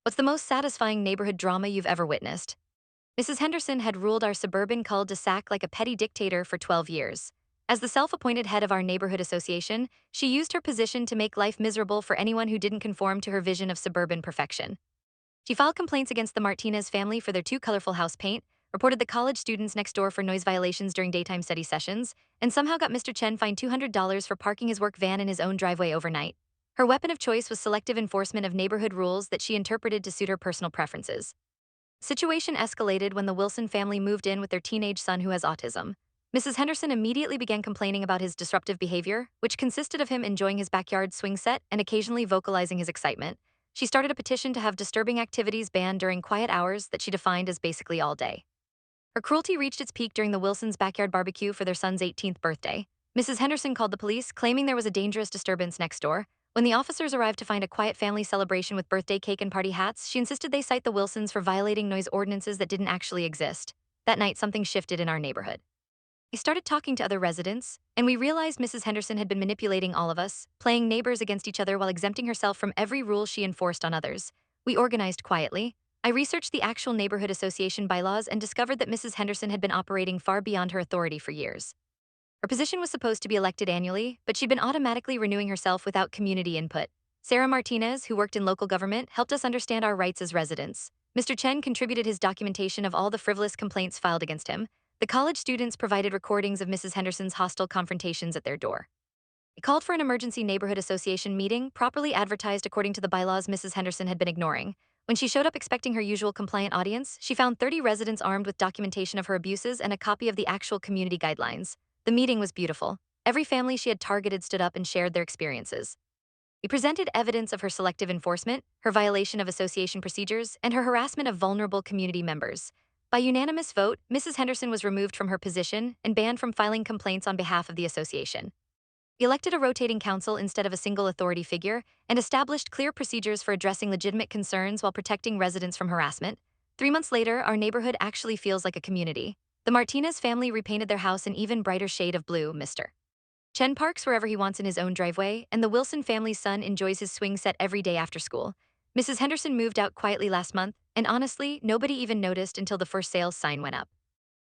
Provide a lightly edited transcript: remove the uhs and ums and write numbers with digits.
What's the most satisfying neighborhood drama you've ever witnessed? Mrs. Henderson had ruled our suburban cul-de-sac like a petty dictator for 12 years. As the self-appointed head of our neighborhood association, she used her position to make life miserable for anyone who didn't conform to her vision of suburban perfection. She filed complaints against the Martinez family for their too colorful house paint, reported the college students next door for noise violations during daytime study sessions, and somehow got Mr. Chen fined $200 for parking his work van in his own driveway overnight. Her weapon of choice was selective enforcement of neighborhood rules that she interpreted to suit her personal preferences. Situation escalated when the Wilson family moved in with their teenage son who has autism. Mrs. Henderson immediately began complaining about his disruptive behavior, which consisted of him enjoying his backyard swing set and occasionally vocalizing his excitement. She started a petition to have disturbing activities banned during quiet hours that she defined as basically all day. Her cruelty reached its peak during the Wilsons' backyard barbecue for their son's 18th birthday. Mrs. Henderson called the police, claiming there was a dangerous disturbance next door. When the officers arrived to find a quiet family celebration with birthday cake and party hats, she insisted they cite the Wilsons for violating noise ordinances that didn't actually exist. That night, something shifted in our neighborhood. We started talking to other residents, and we realized Mrs. Henderson had been manipulating all of us, playing neighbors against each other while exempting herself from every rule she enforced on others. We organized quietly. I researched the actual neighborhood association bylaws and discovered that Mrs. Henderson had been operating far beyond her authority for years. Her position was supposed to be elected annually, but she'd been automatically renewing herself without community input. Sarah Martinez, who worked in local government, helped us understand our rights as residents. Mr. Chen contributed his documentation of all the frivolous complaints filed against him. The college students provided recordings of Mrs. Henderson's hostile confrontations at their door. It called for an emergency neighborhood association meeting, properly advertised according to the bylaws Mrs. Henderson had been ignoring. When she showed up expecting her usual compliant audience, she found 30 residents armed with documentation of her abuses and a copy of the actual community guidelines. The meeting was beautiful. Every family she had targeted stood up and shared their experiences. We presented evidence of her selective enforcement, her violation of association procedures, and her harassment of vulnerable community members. By unanimous vote, Mrs. Henderson was removed from her position and banned from filing complaints on behalf of the association. We elected a rotating council instead of a single authority figure and established clear procedures for addressing legitimate concerns while protecting residents from harassment. 3 months later, our neighborhood actually feels like a community. The Martinez family repainted their house an even brighter shade of blue, Mr. Chen parks wherever he wants in his own driveway, and the Wilson family's son enjoys his swing set every day after school. Mrs. Henderson moved out quietly last month, and honestly, nobody even noticed until the for sale sign went up.